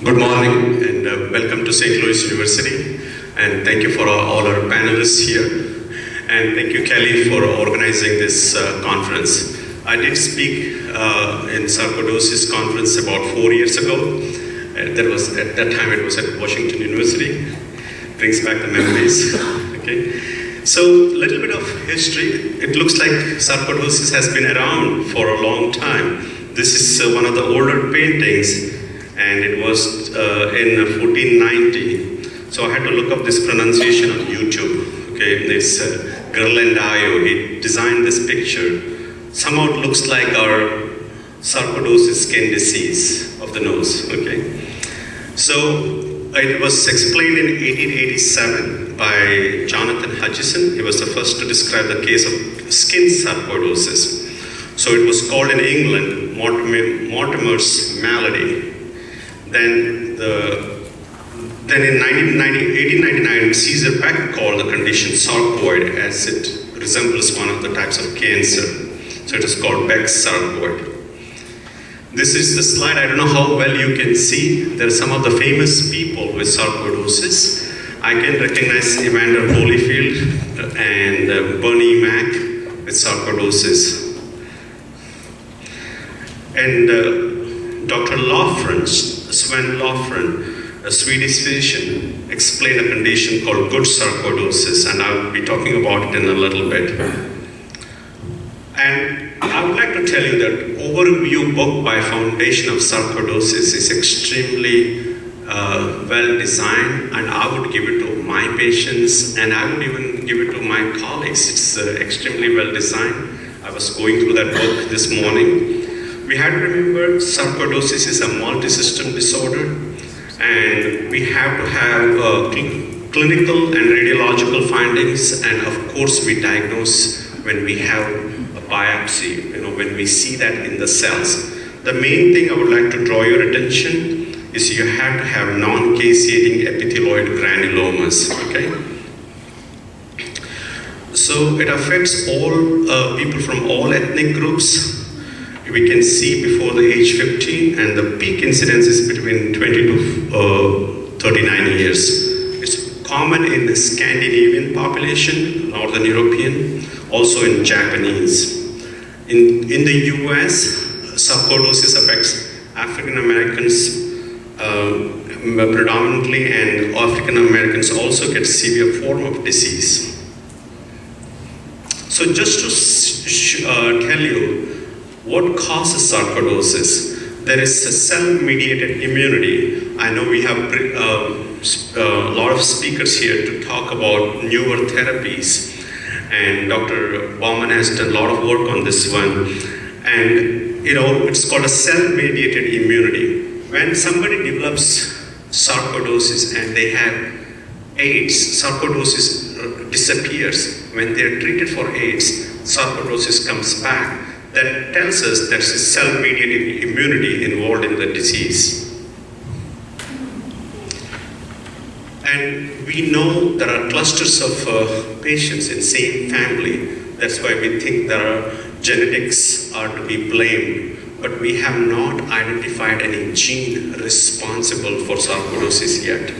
Good morning and welcome to St. Louis University, and thank you for all our panelists here, and thank you Kelly for organizing this conference. I did speak in Sarcoidosis conference about 4 years ago. At that time it was at Washington University. Brings back the memories. Okay. So a little bit of history. It looks like sarcoidosis has been around for a long time. This is one of the older paintings, and it was in 1490. So I had to look up this pronunciation on YouTube. Okay, it's Ghirlandaio. He designed this picture. Somehow it looks like our sarcoidosis skin disease of the nose. Okay, so it was explained in 1887 by Jonathan Hutchison. He was the first to describe the case of skin sarcoidosis. So it was called in England Mortimer's malady. Then in 1899, Caesar Beck called the condition sarcoid, as it resembles one of the types of cancer. So it is called Beck's sarcoid. This is the slide. I don't know how well you can see. There are some of the famous people with sarcoidosis. I can recognize Evander Holyfield and Bernie Mac with sarcoidosis. And Dr. Sven Lofgren, a Swedish physician, explained a condition called good sarcoidosis, and I'll be talking about it in a little bit. And I would like to tell you that overview book by Foundation of Sarcoidosis is extremely well designed, and I would give it to my patients, and I would even give it to my colleagues. It's extremely well designed. I was going through that book this morning. We had to remember sarcoidosis is a multi-system disorder, and we have to have clinical and radiological findings, and of course we diagnose when we have a biopsy, when we see that in the cells. The main thing I would like to draw your attention is you have to have non-caseating epithelioid granulomas, okay? So it affects all people from all ethnic groups. We can see before the age 15, and the peak incidence is between 20 to 39 years. It's common in the Scandinavian population, Northern European, also in Japanese. In the US, sarcoidosis affects African Americans predominantly, and African Americans also get severe form of disease. So just to tell you, what causes sarcoidosis? There is a cell-mediated immunity. I know we have a lot of speakers here to talk about newer therapies, and Dr. Bauman has done a lot of work on this one. And it's called a cell-mediated immunity. When somebody develops sarcoidosis and they have AIDS, sarcoidosis disappears. When they are treated for AIDS, sarcoidosis comes back. That tells us there's a cell-mediated immunity involved in the disease. And we know there are clusters of patients in same family. That's why we think there are genetics are to be blamed. But we have not identified any gene responsible for sarcoidosis yet.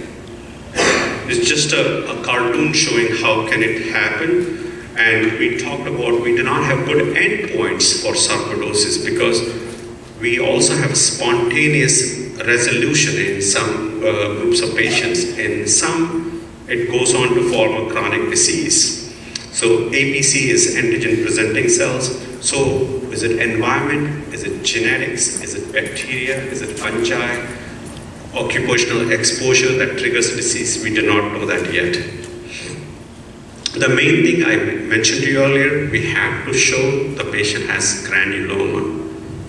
It's just a cartoon showing how can it happen. And we talked about we do not have good endpoints for sarcoidosis because we also have spontaneous resolution in some groups of patients. In some, it goes on to form a chronic disease. So APC is antigen presenting cells. So is it environment? Is it genetics? Is it bacteria? Is it fungi? Occupational exposure that triggers disease? We do not know that yet. The main thing I mentioned to you earlier, we have to show the patient has granuloma,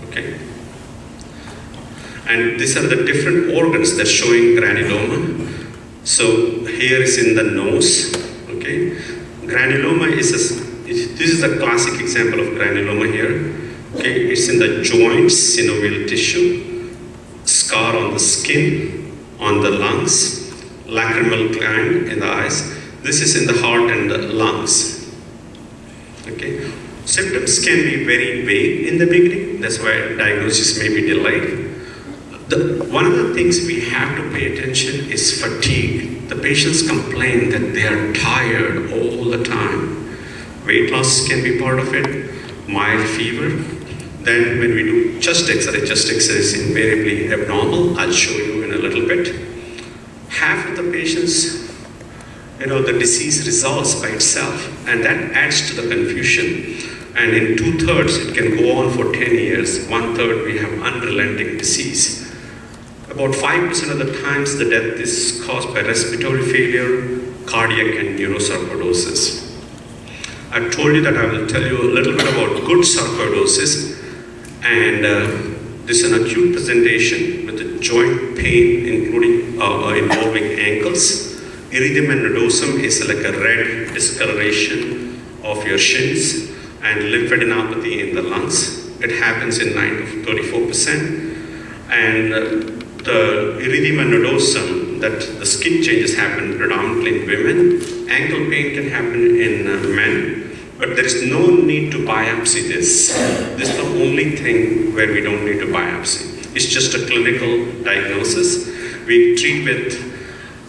okay? And these are the different organs that are showing granuloma. So here is in the nose, okay? Granuloma is this is a classic example of granuloma here, okay? It's in the joints, synovial tissue, scar on the skin, on the lungs, lacrimal gland in the eyes. This is in the heart and the lungs. Okay. Symptoms can be very vague in the beginning. That's why diagnosis may be delayed. One of the things we have to pay attention is fatigue. The patients complain that they are tired all the time. Weight loss can be part of it, mild fever. Then when we do chest X-ray is invariably abnormal. I'll show you in a little bit. Half of the patients, the disease resolves by itself, and that adds to the confusion. And in 2/3, it can go on for 10 years. 1/3, we have unrelenting disease. About 5% of the times, the death is caused by respiratory failure, cardiac, and neurosarcoidosis. I told you that I will tell you a little bit about good sarcoidosis, and this is an acute presentation with a joint pain, including involving ankles. Erythema nodosum is like a red discoloration of your shins, and lymphadenopathy in the lungs. It happens in 9 to 34%. And the erythema nodosum, that the skin changes happen predominantly in women. Ankle pain can happen in men, but there is no need to biopsy this. This is the only thing where we don't need to biopsy. It's just a clinical diagnosis. We treat with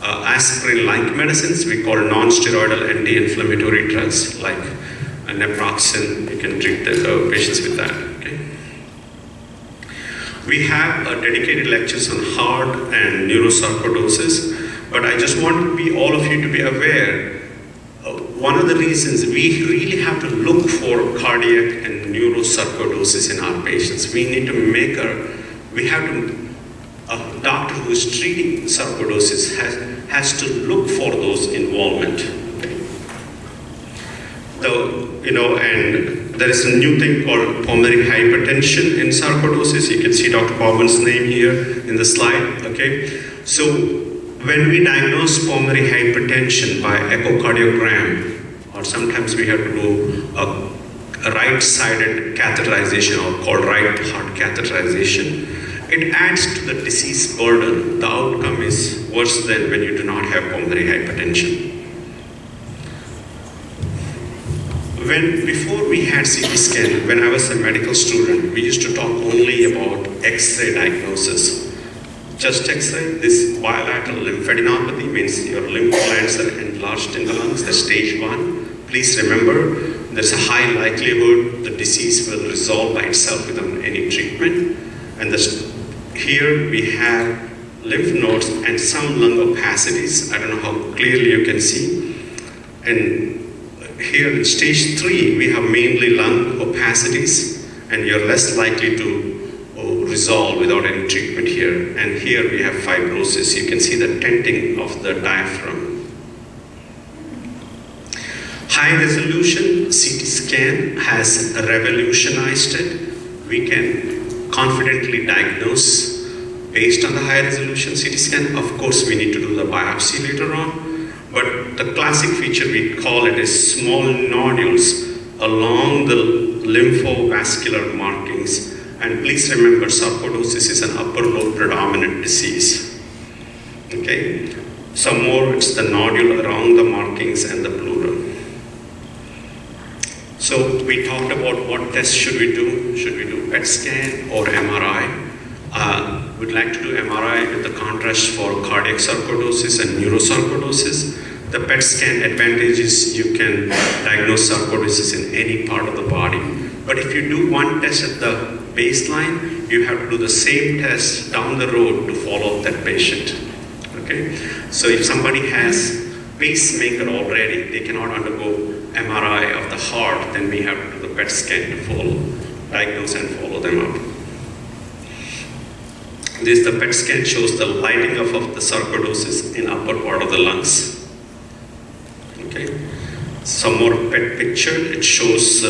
aspirin-like medicines. We call non-steroidal anti-inflammatory drugs like naproxen. You can treat the patients with that. Okay. We have dedicated lectures on heart and neurosarcoidosis, but I just want all of you to be aware. One of the reasons we really have to look for cardiac and neurosarcoidosis in our patients. We need to a doctor who is treating sarcoidosis has to look for those involvement. And there is a new thing called pulmonary hypertension in sarcoidosis. You can see Dr. Bobman's name here in the slide, okay? So when we diagnose pulmonary hypertension by echocardiogram, or sometimes we have to do a right-sided catheterization, or called right heart catheterization, it adds to the disease burden. The outcome is worse than when you do not have pulmonary hypertension. Before we had CT scan, when I was a medical student, we used to talk only about X-ray diagnosis. Just X-ray, this bilateral lymphadenopathy means your lymph glands are enlarged in the lungs, that's stage 1. Please remember, there's a high likelihood the disease will resolve by itself without any treatment. And here we have lymph nodes and some lung opacities. I don't know how clearly you can see. And here in stage 3, we have mainly lung opacities, and you're less likely to resolve without any treatment here. And here we have fibrosis. You can see the tenting of the diaphragm. High resolution CT scan has revolutionized it. We can confidently diagnose based on the high resolution CT scan. Of course, we need to do the biopsy later on. But the classic feature, we call it, is small nodules along the lymphovascular markings. And please remember, sarcoidosis is an upper lobe predominant disease. Okay? Some more, it's the nodule around the markings and the pleura. So we talked about what tests should we do. Should we do PET scan or MRI? We'd like to do MRI with the contrast for cardiac sarcoidosis and neurosarcoidosis. The PET scan advantage is you can diagnose sarcoidosis in any part of the body. But if you do one test at the baseline, you have to do the same test down the road to follow up that patient. Okay? So if somebody has pacemaker already, they cannot undergo MRI of the heart, then we have to do the PET scan to diagnose and follow them up. The PET scan shows the lighting of the sarcoidosis in upper part of the lungs. Okay. Some more PET picture. It shows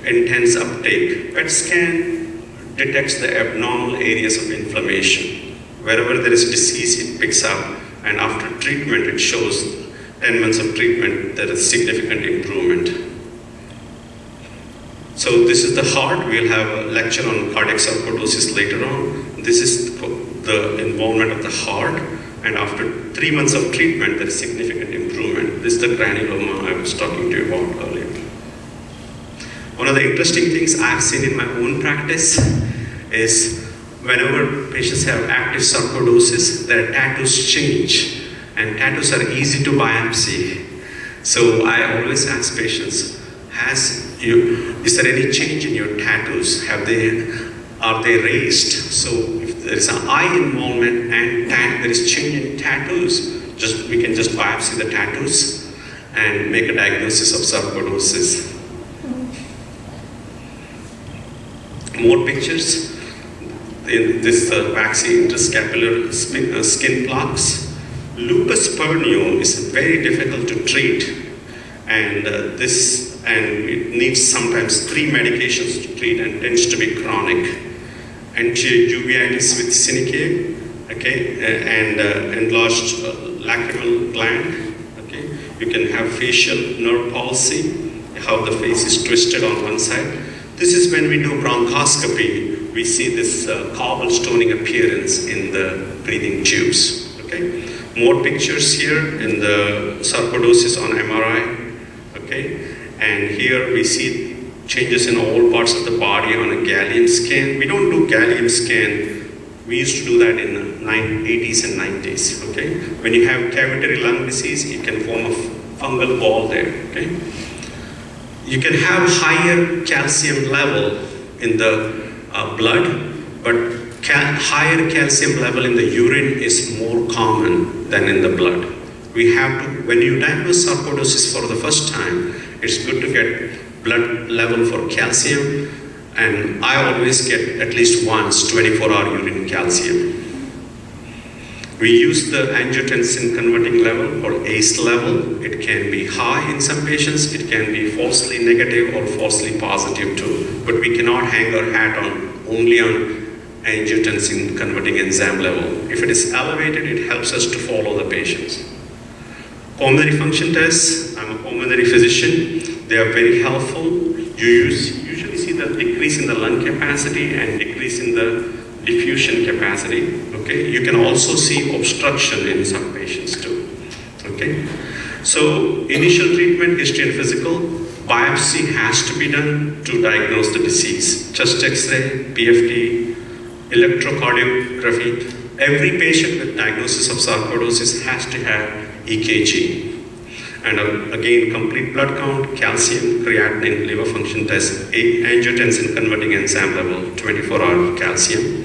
intense uptake. PET scan detects the abnormal areas of inflammation. Wherever there is disease, it picks up, and after treatment, it shows 10 months of treatment, there is significant improvement. So this is the heart. We'll have a lecture on cardiac sarcoidosis later on. This is the involvement of the heart, and after 3 months of treatment, there is significant improvement. This is the granuloma I was talking to you about earlier. One of the interesting things I've seen in my own practice is whenever patients have active sarcoidosis, their tattoos change, and tattoos are easy to biopsy. So I always ask patients, is there any change in your tattoos? Are they raised? So if there is an eye involvement and there is change in tattoos, we can just biopsy the tattoos and make a diagnosis of sarcoidosis. More pictures. This waxy interscapular skin plaques. Lupus pernio is very difficult to treat, and it needs sometimes 3 medications to treat and tends to be chronic. Anti-uveitis with synechiae, and enlarged lacrimal gland. You can have facial nerve palsy, how the face is twisted on one side. This is when we do bronchoscopy, we see this cobblestoning appearance in the breathing tubes. More pictures here in the sarcoidosis on MRI. And here we see changes in all parts of the body on a gallium scan. We don't do gallium scan. We used to do that in the 80s and 90s. When you have cavitary lung disease, you can form a fungal ball there. You can have higher calcium level in the blood, but higher calcium level in the urine is more common than in the blood. When you diagnose sarcoidosis for the first time, it's good to get blood level for calcium, and I always get at least once 24-hour urine calcium. We use the angiotensin converting level or ACE level. It can be high in some patients, it can be falsely negative or falsely positive too, but we cannot hang our hat only on angiotensin converting enzyme level. If it is elevated, it helps us to follow the patients. Pulmonary function tests, I'm a pulmonary physician. They are very helpful. You usually see the decrease in the lung capacity and decrease in the diffusion capacity. You can also see obstruction in some patients too. So initial treatment, history and physical. Biopsy has to be done to diagnose the disease. Chest X-ray, PFT, electrocardiography. Every patient with diagnosis of sarcoidosis has to have EKG. And again, complete blood count, calcium, creatinine, liver function test, angiotensin converting enzyme level, 24-hour calcium.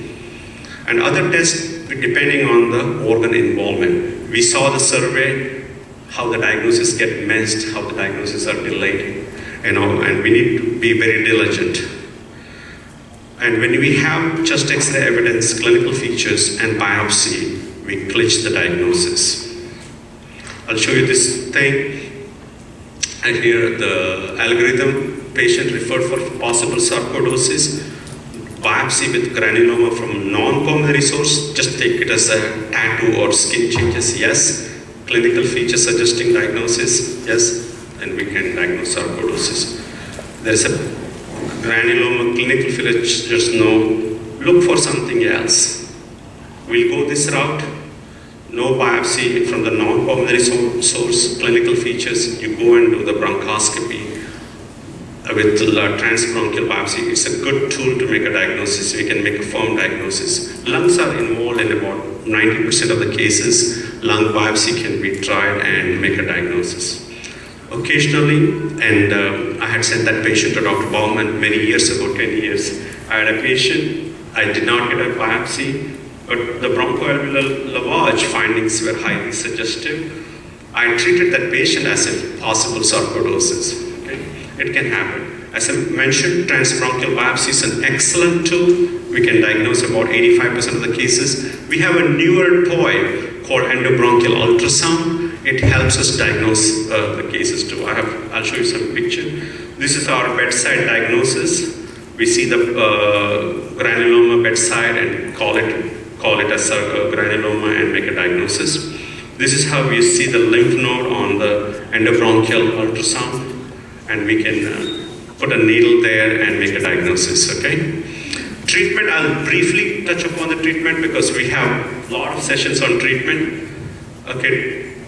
And other tests depending on the organ involvement. We saw the survey, how the diagnosis get missed, how the diagnoses are delayed, and we need to be very diligent. And when we have chest X-ray evidence, clinical features, and biopsy, we glitch the diagnosis. I'll show you this thing. And here the algorithm, patient referred for possible sarcoidosis, biopsy with granuloma from non-pulmonary source, just take it as a tattoo or skin changes, yes. Clinical feature suggesting diagnosis, yes, and we can diagnose sarcoidosis. There is a granuloma, clinical features, no, look for something else. We'll go this route, no biopsy from the non-pulmonary source, clinical features, you go and do the bronchoscopy with transbronchial biopsy. It's a good tool to make a diagnosis. We can make a firm diagnosis. Lungs are involved in about 90% of the cases. Lung biopsy can be tried and make a diagnosis. Occasionally, and I had sent that patient to Dr. Baumann many years ago, 10 years. I had a patient, I did not get a biopsy, but the bronchoalveolar lavage findings were highly suggestive. I treated that patient as a possible sarcoidosis. It can happen. As I mentioned, transbronchial biopsy is an excellent tool. We can diagnose about 85% of the cases. We have a newer toy called endobronchial ultrasound. It helps us diagnose the cases too. I'll show you some picture. This is our bedside diagnosis. We see the granuloma bedside and call it as a granuloma and make a diagnosis. This is how we see the lymph node on the endobronchial ultrasound. And we can put a needle there and make a diagnosis, Treatment, I'll briefly touch upon the treatment because we have a lot of sessions on treatment.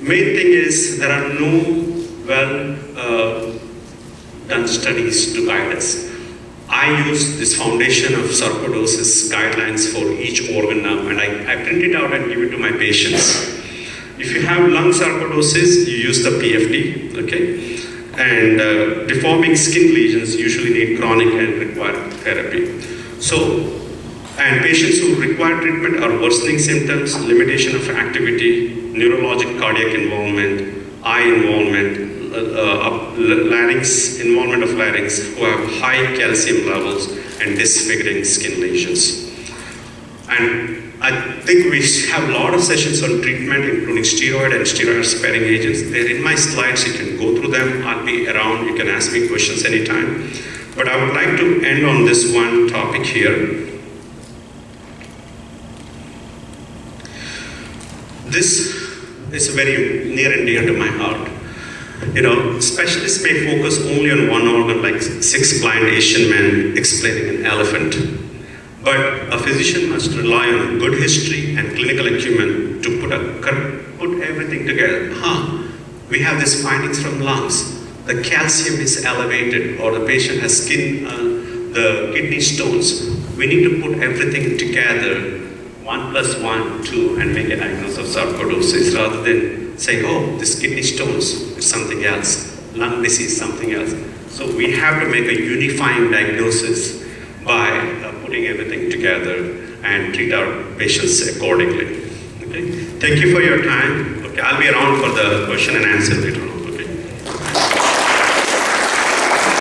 Main thing is there are no well done studies to guide us. I use this foundation of sarcoidosis guidelines for each organ now, and I print it out and give it to my patients. If you have lung sarcoidosis, you use the PFD, okay? And deforming skin lesions usually need chronic and require therapy. So, and patients who require treatment are worsening symptoms, limitation of activity, neurologic cardiac involvement, eye involvement, larynx, involvement of larynx, who have high calcium levels and disfiguring skin lesions. And I think we have a lot of sessions on treatment, including steroid and steroid-sparing agents. They're in my slides, you can go through them. I'll be around, you can ask me questions anytime. But I would like to end on this one topic here. This is very near and dear to my heart. You know, specialists may focus only on one organ, like 6 blind Asian men explaining an elephant. But a physician must rely on good history and clinical acumen to put everything together. We have these findings from lungs. The calcium is elevated, or the patient has the kidney stones. We need to put everything together, 1 + 1, 2, and make a diagnosis of sarcoidosis, rather than saying, oh, this kidney stones is something else, lung disease something else. So we have to make a unifying diagnosis by putting everything together and treat our patients accordingly. Okay? Thank you for your time. Okay, I'll be around for the question and answer.